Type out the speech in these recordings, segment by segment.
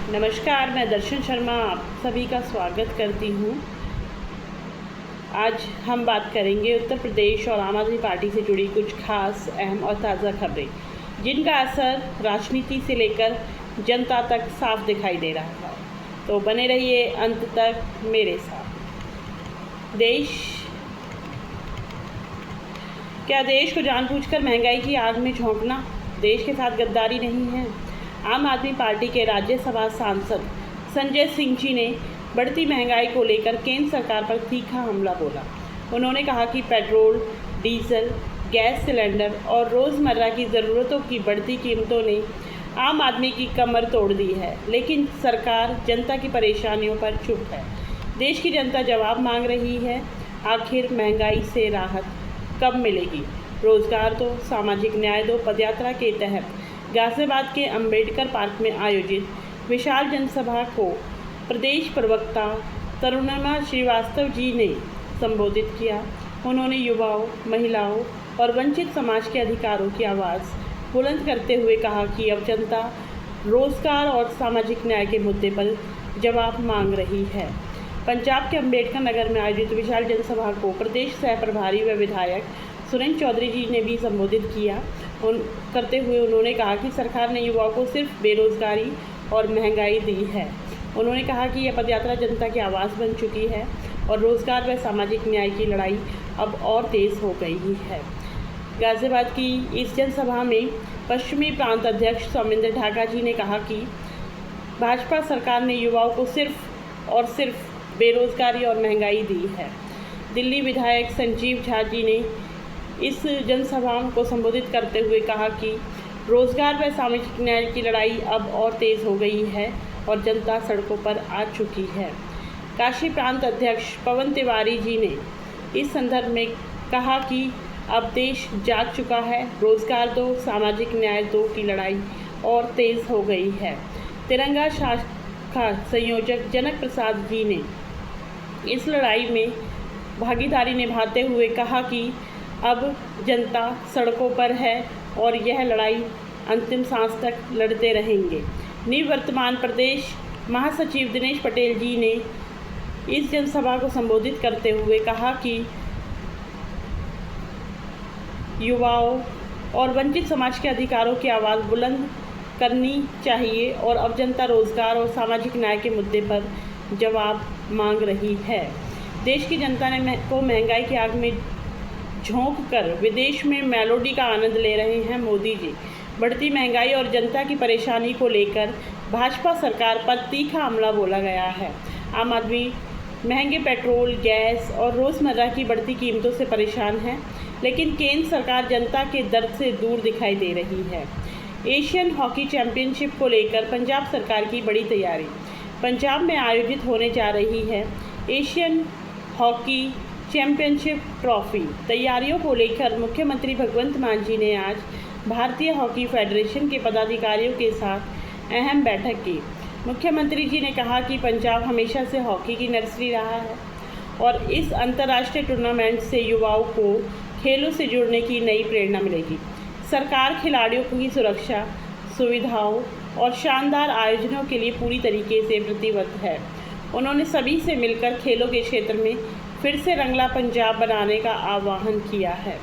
नमस्कार, मैं दर्शन शर्मा आप सभी का स्वागत करती हूँ। आज हम बात करेंगे उत्तर प्रदेश और आम आदमी पार्टी से जुड़ी कुछ खास, अहम और ताज़ा खबरें, जिनका असर राजनीति से लेकर जनता तक साफ दिखाई दे रहा है। तो बने रहिए अंत तक मेरे साथ। देश को जानबूझकर महंगाई की आग में झोंकना देश के साथ गद्दारी नहीं है। आम आदमी पार्टी के राज्यसभा सांसद संजय सिंह जी ने बढ़ती महंगाई को लेकर केंद्र सरकार पर तीखा हमला बोला। उन्होंने कहा कि पेट्रोल, डीजल, गैस सिलेंडर और रोज़मर्रा की ज़रूरतों की बढ़ती कीमतों ने आम आदमी की कमर तोड़ दी है, लेकिन सरकार जनता की परेशानियों पर चुप है। देश की जनता जवाब मांग रही है, आखिर महंगाई से राहत कब मिलेगी? रोजगार दो, सामाजिक न्याय दो पदयात्रा के तहत गाजियाबाद के अंबेडकर पार्क में आयोजित विशाल जनसभा को प्रदेश प्रवक्ता तरुणिमा श्रीवास्तव जी ने संबोधित किया। उन्होंने युवाओं, महिलाओं और वंचित समाज के अधिकारों की आवाज़ बुलंद करते हुए कहा कि अब जनता रोजगार और सामाजिक न्याय के मुद्दे पर जवाब मांग रही है। पंजाब के अंबेडकर नगर में आयोजित विशाल जनसभा को प्रदेश सह प्रभारी व विधायक सुरेंद्र चौधरी जी ने भी संबोधित किया। करते हुए उन्होंने कहा कि सरकार ने युवाओं को सिर्फ बेरोजगारी और महंगाई दी है। उन्होंने कहा कि यह पदयात्रा जनता की आवाज़ बन चुकी है और रोजगार व सामाजिक न्याय की लड़ाई अब और तेज़ हो गई है। गाजियाबाद की इस जनसभा में पश्चिमी प्रांत अध्यक्ष सौमिंदर ढाका जी ने कहा कि भाजपा सरकार ने युवाओं को सिर्फ और सिर्फ बेरोजगारी और महंगाई दी है। दिल्ली विधायक संजीव झा जी ने इस जनसभा को संबोधित करते हुए कहा कि रोजगार व सामाजिक न्याय की लड़ाई अब और तेज़ हो गई है और जनता सड़कों पर आ चुकी है। काशी प्रांत अध्यक्ष पवन तिवारी जी ने इस संदर्भ में कहा कि अब देश जाग चुका है, रोजगार दो, सामाजिक न्याय दो की लड़ाई और तेज़ हो गई है। तिरंगा शाखा संयोजक जनक प्रसाद जी ने इस लड़ाई में भागीदारी निभाते हुए कहा कि अब जनता सड़कों पर है और यह लड़ाई अंतिम सांस तक लड़ते रहेंगे। निवर्तमान प्रदेश महासचिव दिनेश पटेल जी ने इस जनसभा को संबोधित करते हुए कहा कि युवाओं और वंचित समाज के अधिकारों की आवाज़ बुलंद करनी चाहिए और अब जनता रोजगार और सामाजिक न्याय के मुद्दे पर जवाब मांग रही है। देश की जनता ने को महंगाई की आग में झोंक कर विदेश में मेलोडी का आनंद ले रहे हैं मोदी जी। बढ़ती महंगाई और जनता की परेशानी को लेकर भाजपा सरकार पर तीखा हमला बोला गया है। आम आदमी महंगे पेट्रोल, गैस और रोज़मर्रा की बढ़ती कीमतों से परेशान है, लेकिन केंद्र सरकार जनता के दर्द से दूर दिखाई दे रही है। एशियन हॉकी चैंपियनशिप को लेकर पंजाब सरकार की बड़ी तैयारी। पंजाब में आयोजित होने जा रही है एशियन हॉकी चैंपियनशिप ट्रॉफी। तैयारियों को लेकर मुख्यमंत्री भगवंत मान जी ने आज भारतीय हॉकी फेडरेशन के पदाधिकारियों के साथ अहम बैठक की। मुख्यमंत्री जी ने कहा कि पंजाब हमेशा से हॉकी की नर्सरी रहा है और इस अंतर्राष्ट्रीय टूर्नामेंट से युवाओं को खेलों से जुड़ने की नई प्रेरणा मिलेगी। सरकार खिलाड़ियों की सुरक्षा, सुविधाओं और शानदार आयोजनों के लिए पूरी तरीके से प्रतिबद्ध है। उन्होंने सभी से मिलकर खेलों के क्षेत्र में फिर से रंगला पंजाब बनाने का आह्वान किया है।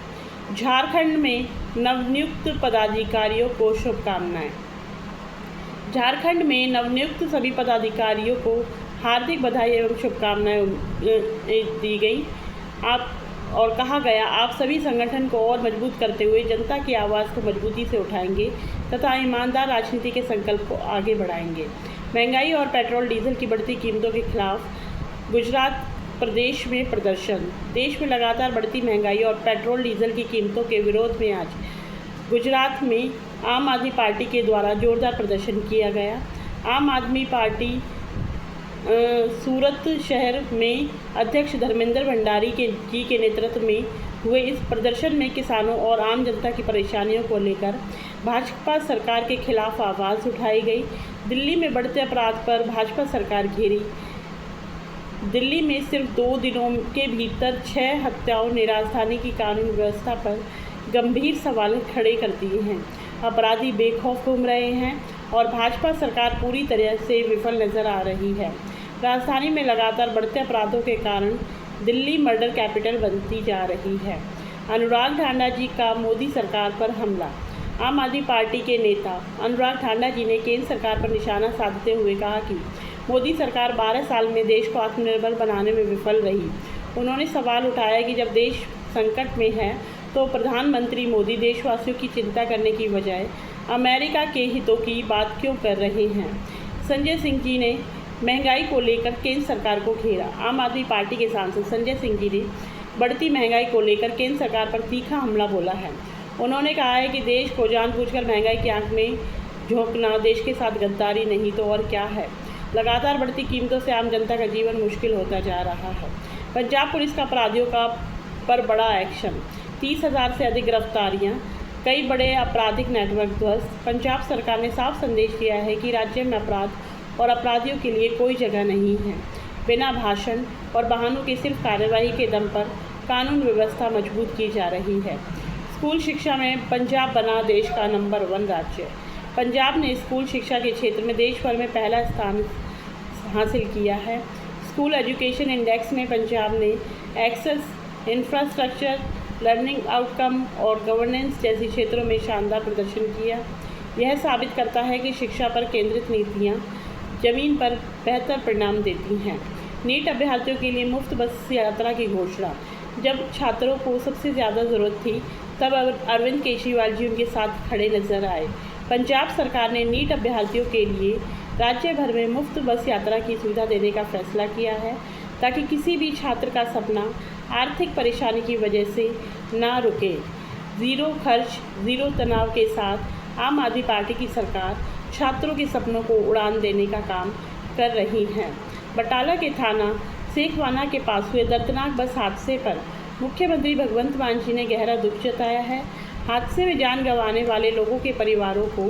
झारखंड में नवनियुक्त पदाधिकारियों को शुभकामनाएं। झारखंड में नवनियुक्त सभी पदाधिकारियों को हार्दिक बधाई एवं शुभकामनाएं दी गई। और कहा गया, आप सभी संगठन को और मजबूत करते हुए जनता की आवाज़ को मजबूती से उठाएंगे तथा ईमानदार राजनीति के संकल्प को आगे बढ़ाएंगे। महंगाई और पेट्रोल डीजल की बढ़ती कीमतों के खिलाफ गुजरात प्रदेश में प्रदर्शन। देश में लगातार बढ़ती महंगाई और पेट्रोल डीजल की कीमतों के विरोध में आज गुजरात में आम आदमी पार्टी के द्वारा जोरदार प्रदर्शन किया गया। आम आदमी पार्टी सूरत शहर में अध्यक्ष धर्मेंद्र भंडारी जी के नेतृत्व में हुए इस प्रदर्शन में किसानों और आम जनता की परेशानियों को लेकर भाजपा सरकार के खिलाफ आवाज़ उठाई गई। दिल्ली में बढ़ते अपराध पर भाजपा सरकार घेरी। दिल्ली में सिर्फ 2 दिनों के भीतर 6 हत्याओं ने राजधानी की कानून व्यवस्था पर गंभीर सवाल खड़े कर दिए हैं। अपराधी बेखौफ घूम रहे हैं और भाजपा सरकार पूरी तरह से विफल नजर आ रही है। राजधानी में लगातार बढ़ते अपराधों के कारण दिल्ली मर्डर कैपिटल बनती जा रही है। अनुराग ठांडा जी का मोदी सरकार पर हमला। आम आदमी पार्टी के नेता अनुराग ठांडा जी ने केंद्र सरकार पर निशाना साधते हुए कहा कि मोदी सरकार 12 साल में देश को आत्मनिर्भर बनाने में विफल रही। उन्होंने सवाल उठाया कि जब देश संकट में है तो प्रधानमंत्री मोदी देशवासियों की चिंता करने की बजाय अमेरिका के हितों की बात क्यों कर रहे हैं। संजय सिंह जी ने महंगाई को लेकर केंद्र सरकार को घेरा। आम आदमी पार्टी के सांसद संजय सिंह जी ने बढ़ती महंगाई को लेकर केंद्र सरकार पर तीखा हमला बोला है। उन्होंने कहा है कि देश को जानबूझकर महंगाई की आंख में झोंकना देश के साथ गद्दारी नहीं तो और क्या है। लगातार बढ़ती कीमतों से आम जनता का जीवन मुश्किल होता जा रहा है। पंजाब पुलिस का अपराधियों पर बड़ा एक्शन। 30,000 से अधिक गिरफ्तारियां, कई बड़े आपराधिक नेटवर्क ध्वस्त। पंजाब सरकार ने साफ संदेश दिया है कि राज्य में अपराध और अपराधियों के लिए कोई जगह नहीं है। बिना भाषण और बहानों की सिर्फ कार्यवाही के दम पर कानून व्यवस्था मजबूत की जा रही है। स्कूल शिक्षा में पंजाब बना देश का नंबर 1 राज्य। पंजाब ने स्कूल शिक्षा के क्षेत्र में देश भर में पहला स्थान हासिल किया है। स्कूल एजुकेशन इंडेक्स में पंजाब ने एक्सेस, इंफ्रास्ट्रक्चर, लर्निंग आउटकम और गवर्नेंस जैसे क्षेत्रों में शानदार प्रदर्शन किया। यह साबित करता है कि शिक्षा पर केंद्रित नीतियाँ जमीन पर बेहतर परिणाम देती हैं। नीट अभ्यर्थियों के लिए मुफ्त बस यात्रा की घोषणा। जब छात्रों को सबसे ज़्यादा ज़रूरत थी तब अरविंद केजरीवाल जी उनके साथ खड़े नजर आए। पंजाब सरकार ने नीट अभ्यर्थियों के लिए राज्य भर में मुफ्त बस यात्रा की सुविधा देने का फैसला किया है ताकि किसी भी छात्र का सपना आर्थिक परेशानी की वजह से ना रुके। ज़ीरो खर्च, ज़ीरो तनाव के साथ आम आदमी पार्टी की सरकार छात्रों के सपनों को उड़ान देने का काम कर रही है। बटाला के थाना सेखवाना के पास हुए दर्दनाक बस हादसे पर मुख्यमंत्री भगवंत मान जी ने गहरा दुख जताया है। हादसे में जान गंवाने वाले लोगों के परिवारों को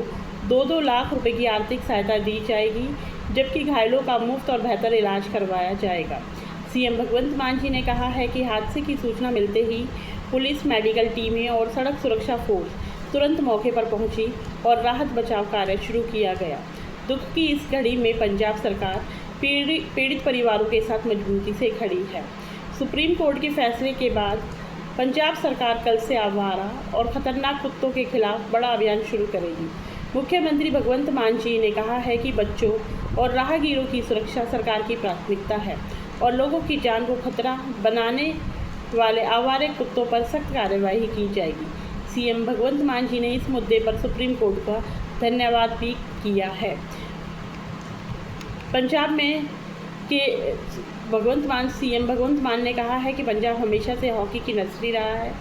2-2 लाख रुपए की आर्थिक सहायता दी जाएगी, जबकि घायलों का मुफ्त और बेहतर इलाज करवाया जाएगा। सीएम भगवंत मान जी ने कहा है कि हादसे की सूचना मिलते ही पुलिस, मेडिकल टीमें और सड़क सुरक्षा फोर्स तुरंत मौके पर पहुंची और राहत बचाव कार्य शुरू किया गया। दुख की इस घड़ी में पंजाब सरकार पीड़ित परिवारों के साथ मजबूती से खड़ी है। सुप्रीम कोर्ट के फैसले के बाद पंजाब सरकार कल से आवारा और ख़तरनाक कुत्तों के खिलाफ बड़ा अभियान शुरू करेगी। मुख्यमंत्री भगवंत मान जी ने कहा है कि बच्चों और राहगीरों की सुरक्षा सरकार की प्राथमिकता है और लोगों की जान को खतरा बनाने वाले आवारे कुत्तों पर सख्त कार्रवाई की जाएगी। सीएम भगवंत मान जी ने इस मुद्दे पर सुप्रीम कोर्ट का धन्यवाद भी किया है। पंजाब में के सीएम भगवंत मान ने कहा है कि पंजाब हमेशा से हॉकी की नर्सरी रहा है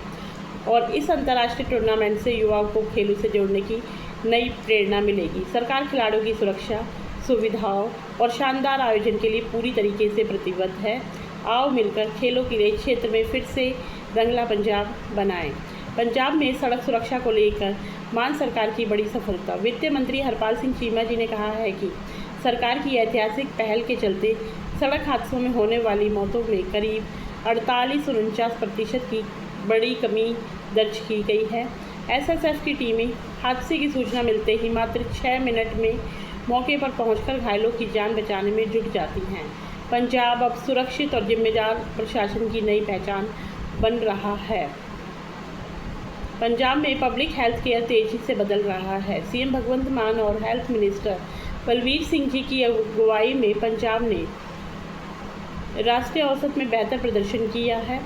और इस अंतर्राष्ट्रीय टूर्नामेंट से युवाओं को खेलों से जोड़ने की नई प्रेरणा मिलेगी। सरकार खिलाड़ियों की सुरक्षा, सुविधाओं और शानदार आयोजन के लिए पूरी तरीके से प्रतिबद्ध है। आओ मिलकर खेलों के लिए क्षेत्र में फिर से रंगला पंजाब बनाएं। पंजाब में सड़क सुरक्षा को लेकर मान सरकार की बड़ी सफलता। वित्त मंत्री हरपाल सिंह चीमा जी ने कहा है कि सरकार की ऐतिहासिक पहल के चलते सड़क हादसों में होने वाली मौतों में करीब 48-49% की बड़ी कमी दर्ज की गई है। एसएसएफ की टीमें हादसे की सूचना मिलते ही मात्र 6 मिनट में मौके पर पहुंचकर घायलों की जान बचाने में जुट जाती हैं। पंजाब अब सुरक्षित और जिम्मेदार प्रशासन की नई पहचान बन रहा है। पंजाब में पब्लिक हेल्थ केयर तेजी से बदल रहा है। सीएम भगवंत मान और हेल्थ मिनिस्टर बलबीर सिंह जी की अगुवाई में पंजाब ने राष्ट्रीय औसत में बेहतर प्रदर्शन किया है।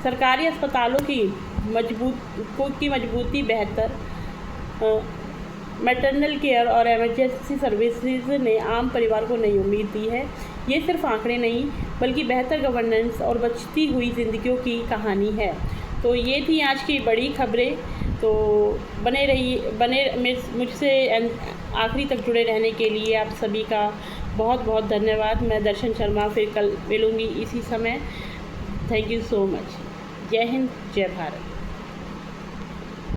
सरकारी अस्पतालों की मजबूती, बेहतर मैटरनल केयर और इमरजेंसी सर्विसेज ने आम परिवार को नई उम्मीद दी है। ये सिर्फ आंकड़े नहीं बल्कि बेहतर गवर्नेंस और बचती हुई ज़िंदगियों की कहानी है। तो ये थी आज की बड़ी खबरें। तो बने मुझसे आखिरी तक जुड़े रहने के लिए आप सभी का बहुत बहुत धन्यवाद। मैं दर्शन शर्मा फिर कल मिलूँगी इसी समय। Thank you so much. जय हिंद, जय भारत।